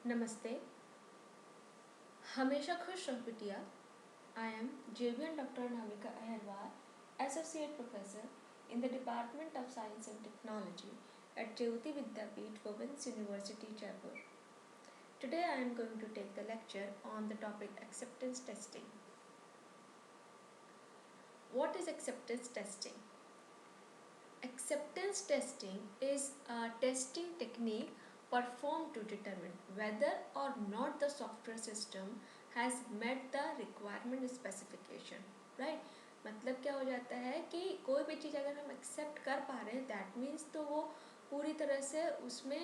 नमस्ते। हमेशा खुश रहो बिटिया। I am JBN Dr. Navika Aherwal, Associate Professor in the Department of Science and Technology at Jyoti Vidyapeeth, Women's University, Jaipur. Today I am going to take the lecture on the topic acceptance testing. What is acceptance testing? Acceptance testing is a testing technique performed to determine whether or not the software system has met the requirement specification. Right? मतलब क्या हो जाता है कि कोई भी चीज़ अगर हम एक्सेप्ट कर पा रहे हैं दैट मीन्स तो वो पूरी तरह से उसमें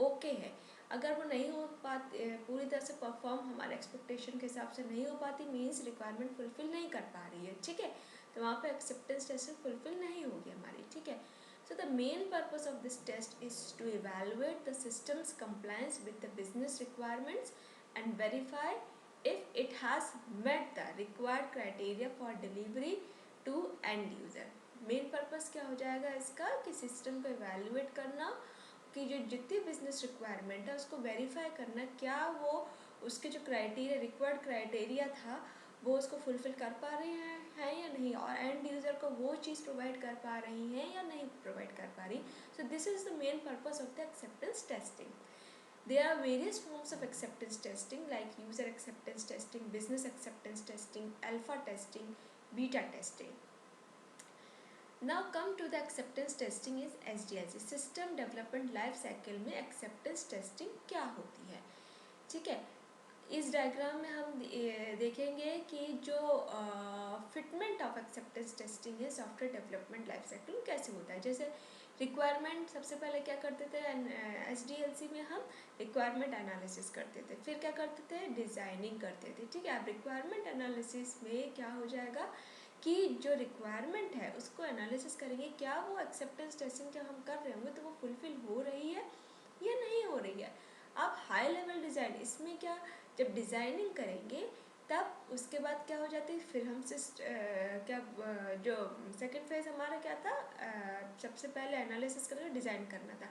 ओके है। अगर वो नहीं हो पाती पूरी तरह से परफॉर्म हमारे एक्सपेक्टेशन के हिसाब से नहीं हो पाती मीन्स रिक्वायरमेंट फुलफिल नहीं कर पा रही है। ठीक है, तो वहाँ पे एक्सेप्टेंस टेस्ट फुलफिल नहीं होगी हमारी। ठीक है, so the main purpose of this test is to evaluate the system's compliance with the business requirements and verify if it has met the required criteria for delivery to end user. Main purpose क्या हो जाएगा इसका कि system को evaluate करना कि जो जितनी बिजनेस रिक्वायरमेंट है उसको वेरीफाई करना क्या वो उसके जो क्राइटेरिया रिक्वायर्ड क्राइटेरिया था वो उसको फुलफिल कर पा रहे हैं या नहीं, और एंड यूज़र को वो चीज़ प्रोवाइड कर पा रही हैं या नहीं प्रोवाइड कर पा रही। So this is the main purpose of the acceptance testing. There are various forms of acceptance testing like user acceptance testing, business acceptance testing, alpha testing, beta testing. Now come to the acceptance testing is SDLC, System Development Life Cycle में acceptance testing क्या होती है। ठीक है, इस diagram में हम देखेंगे कि जो फिटमेंट ऑफ एक्सेप्टेंस टेस्टिंग है सॉफ्टवेयर डेवलपमेंट लाइफ साइकिल कैसे होता है। जैसे रिक्वायरमेंट सबसे पहले क्या करते थे SDLC में हम रिक्वायरमेंट एनालिसिस करते थे, फिर क्या करते थे डिज़ाइनिंग करते थे। ठीक है, अब रिक्वायरमेंट एनालिसिस में क्या हो जाएगा कि जो रिक्वायरमेंट है उसको एनालिसिस करेंगे क्या वो एक्सेप्टेंस टेस्टिंग जब हम कर रहे होंगे तो वो फुलफिल हो रही है या नहीं हो रही है। अब हाई लेवल डिज़ाइन इसमें क्या जब डिज़ाइनिंग करेंगे तब उसके बाद क्या हो जाती है फिर हम जो सेकंड फेज हमारा क्या था, सबसे पहले एनालिसिस करके डिज़ाइन करना था।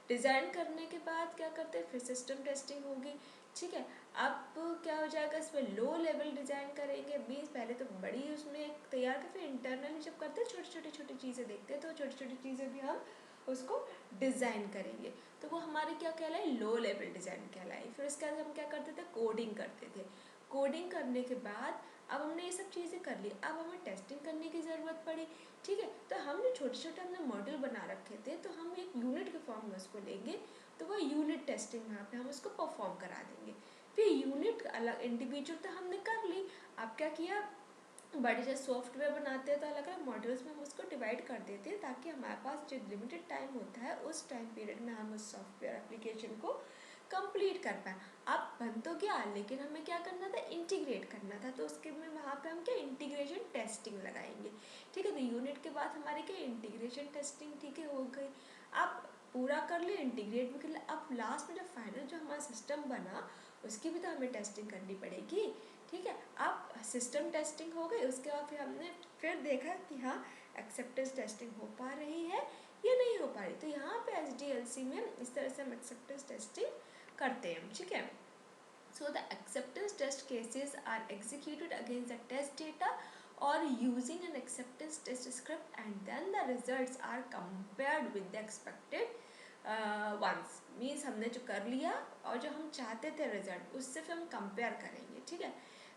डिज़ाइन करने के बाद क्या करते हैं फिर सिस्टम टेस्टिंग होगी। ठीक है, अब क्या हो जाएगा इसमें लो लेवल डिज़ाइन करेंगे मीन्स पहले तो बड़ी उसमें तैयार कर फिर इंटरनली जब करते हैं छोटी छोटी चीज़ें देखते हैं तो छोटी छोटी चीज़ें भी हम उसको डिज़ाइन करेंगे तो वो हमारे क्या कहलाए लो लेवल डिज़ाइन कहलाई। फिर उसके बाद हम क्या करते थे कोडिंग करते थे। कोडिंग करने के बाद अब हमने ये सब चीज़ें कर ली, अब हमें टेस्टिंग करने की ज़रूरत पड़ी। ठीक है, तो हमने छोटे हमने मॉड्यूल बना रखे थे तो हम एक यूनिट के फॉर्म में उसको लेंगे तो वो यूनिट टेस्टिंग वहाँ पे हम उसको परफॉर्म करा देंगे। फिर यूनिट अलग इंडिविजुअल तो हमने कर ली। अब क्या किया बड़े जो सॉफ्टवेयर बनाते हैं तो अलग अलग मॉड्यूल्स में हम उसको डिवाइड कर देते हैं ताकि हमारे पास जो लिमिटेड टाइम होता है उस टाइम पीरियड में हम उस सॉफ्टवेयर एप्लीकेशन को कंप्लीट कर पाए। अब बन तो गया लेकिन हमें क्या करना था इंटीग्रेट करना था तो उसके में वहाँ पे हम क्या इंटीग्रेशन टेस्टिंग लगाएंगे। ठीक है, तो यूनिट के बाद हमारे क्या इंटीग्रेशन टेस्टिंग ठीक है हो गई। अब पूरा कर लिया इंटीग्रेट भी कर लिया, अब लास्ट में जो फाइनल जो हमारा सिस्टम बना उसकी भी तो हमें टेस्टिंग करनी पड़ेगी। ठीक है, अब सिस्टम टेस्टिंग हो गई उसके बाद फिर हमने फिर देखा कि हाँ एक्सेप्टेंस टेस्टिंग हो पा रही है या नहीं हो पा रही। तो यहाँ पे SDLC में इस तरह से हम एक्सेप्टेंस टेस्टिंग करते हैं। ठीक है, so the acceptance test cases are executed against the test data or using an acceptance test script and then the results are compared with the expected ones means हमने जो कर लिया और जो हम चाहते थे रिजल्ट उससे फिर हम कंपेयर करेंगे। ठीक है,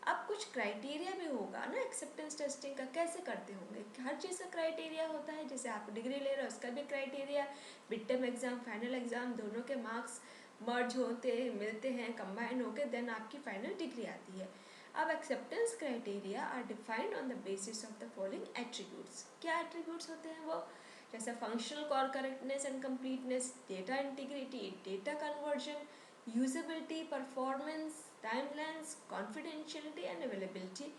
अब कुछ क्राइटेरिया भी होगा ना एक्सेप्टेंस टेस्टिंग का कैसे करते होंगे, हर चीज़ का क्राइटेरिया होता है। जैसे आप डिग्री ले रहे हो उसका भी criteria, mid term exam final exam दोनों के मार्क्स मर्ज होते मिलते हैं कंबाइन होकर देन आपकी फाइनल डिग्री आती है। अब acceptance criteria are defined on the basis of the following attributes. क्या एट्रीब्यूट्स होते हैं वो, जैसे functional cor correctness and completeness, data integrity, data conversion, usability, performance, timelines, confidentiality and availability,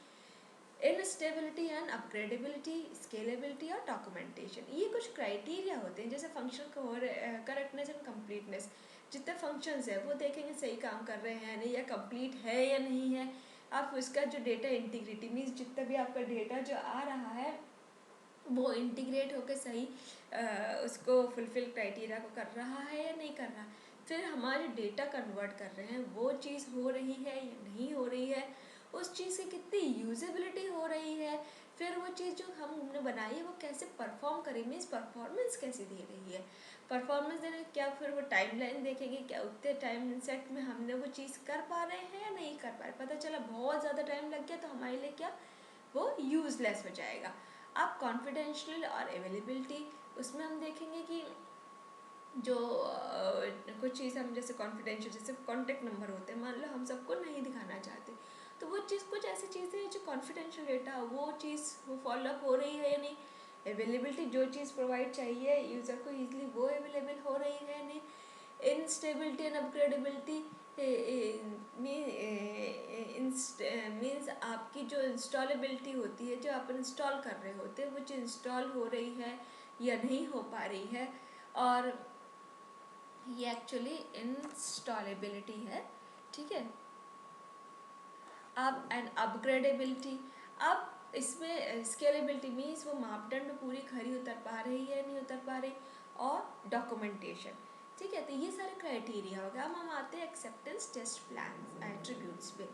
instability and upgradability, scalability और documentation. ये कुछ criteria होते हैं। जैसे फंक्शनल करेक्टनेस एंड कंप्लीटनेस, जितने फंक्शंस है वो देखेंगे सही काम कर रहे हैं नहीं या कंप्लीट है या नहीं है। आप उसका जो डेटा इंटीग्रिटी मीन्स जितना भी आपका डेटा जो आ रहा है वो इंटीग्रेट होकर सही उसको फुलफिल क्राइटेरिया को कर रहा है या नहीं कर रहा। फिर हमारे डेटा कन्वर्ट कर रहे हैं वो चीज़ हो रही है या नहीं हो रही है, उस चीज़ की कितनी यूजेबिलिटी हो रही है, फिर वो चीज़ जो हमने बनाई है वो कैसे परफॉर्म करें, मीन्स परफॉर्मेंस कैसे दे रही है, परफॉर्मेंस देने क्या, फिर वो टाइमलाइन देखेंगे क्या उतने टाइम सेट में हमने वो चीज़ कर पा रहे हैं या नहीं कर पा रहे, पता चला बहुत ज़्यादा टाइम लग गया तो हमारे लिए क्या वो यूज़लेस हो जाएगा। अब कॉन्फिडेंशियल और अवेलेबिलिटी, उसमें हम देखेंगे कि जो कुछ चीज़ हम जैसे कॉन्फिडेंशियल, जैसे कॉन्टेक्ट नंबर होते हैं, मान लो हम सबको नहीं दिखाना चाहते, तो वो चीज़ कुछ ऐसी चीज़ें हैं जो कॉन्फिडेंशियल डेटा, वो चीज़ वो फॉलोअप हो रही है या नहीं, अवेलेबिलिटी, जो चीज़ प्रोवाइड चाहिए यूज़र को ईजिली वो अवेलेबल हो रही है या नहीं, इंस्टेबिलिटी एंड अपग्रेडेबिलिटी मीन्स आपकी जो इंस्टॉलेबिलिटी होती है, जो आप इंस्टॉल कर रहे होते हैं वो चीज़ इंस्टॉल हो रही है या नहीं हो पा रही है, और ये एक्चुअली इंस्टॉलेबिलिटी है, ठीक है। अब एंड अपग्रेडेबिलिटी, अब इसमें स्केलेबिलिटी मीन्स वो मापदंड पूरी खरी उतर पा रही है नहीं उतर पा रही, और डॉक्यूमेंटेशन, ठीक है। तो ये सारे क्राइटेरिया हो गया। अब हम आते हैं एक्सेप्टेंस टेस्ट प्लान एट्रीब्यूट्स पे।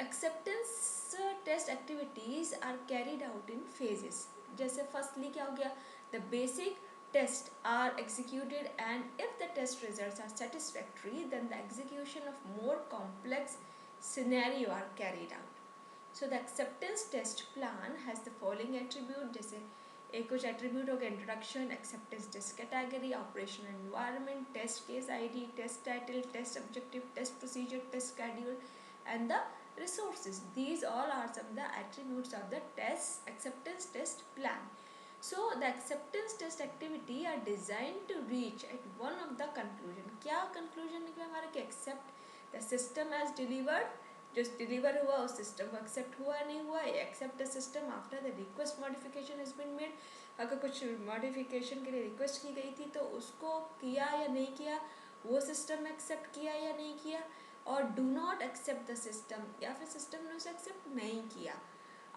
Acceptance test activities are carried out in phases, जैसे फर्स्टली क्या हो गया, the basic tests are executed, and if the test results are satisfactory then the execution of more complex scenario are carried out. So the acceptance test plan has the following attribute, जैसे एक कुछ attribute हो गया, introduction, acceptance test category, operation environment, test case ID, test title, test objective, test procedure, test schedule and the resources. These all are some of the attributes of the test acceptance test plan. So the acceptance test activity are designed to reach at one of the conclusion. क्या conclusion निकला हमारा कि accept the system as delivered, जो deliver हुआ उस system को accept हुआ नहीं हुआ, accept the system after the request modification has been made, अगर कुछ मॉडिफिकेशन के लिए रिक्वेस्ट की गई थी तो उसको किया या नहीं किया, वो सिस्टम एक्सेप्ट किया या नहीं किया, और do not accept the system, या फिर सिस्टम ने उसे एक्सेप्ट नहीं किया।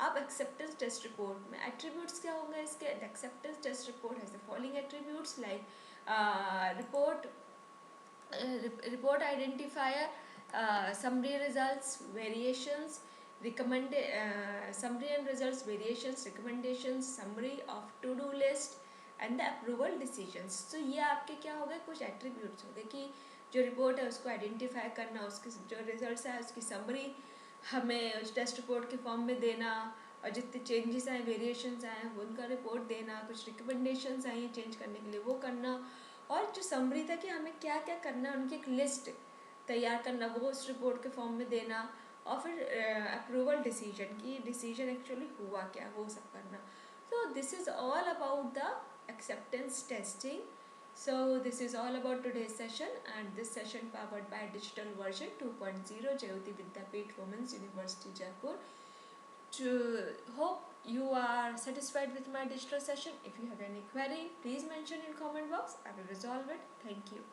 अब एक्सेप्टेंस टेस्ट रिपोर्ट में एट्रीब्यूट्स क्या होंगे इसके, acceptance test report has the following attributes like report identifier, summary results, variations, summary and results, variations, recommendations, summary of to-do list and the approval decisions. So ये आपके क्या हो गए, कुछ एट्रीब्यूट्स हो गए कि जो रिपोर्ट है उसको आइडेंटिफाई करना, उसके जो रिजल्ट्स है उसकी समरी हमें उस टेस्ट रिपोर्ट के फॉर्म में देना, और जितने चेंजेस आए, वेरिएशंस आए हैं उनका रिपोर्ट देना, कुछ रिकमेंडेशंस आई हैं चेंज करने के लिए वो करना, और जो समरी था कि हमें क्या क्या करना है उनकी एक लिस्ट तैयार करना, वो उस रिपोर्ट के फॉर्म में देना, और फिर अप्रूवल डिसीजन की डिसीजन एक्चुअली हुआ क्या वो सब करना. So this is all about the acceptance testing. So this is all about today's session, and this session powered by digital version 2.0 Jayoti Vidyapeeth Women's University Jaipur. To hope you are satisfied with my digital session. If you have any query, please mention in comment box. I will resolve it. Thank you.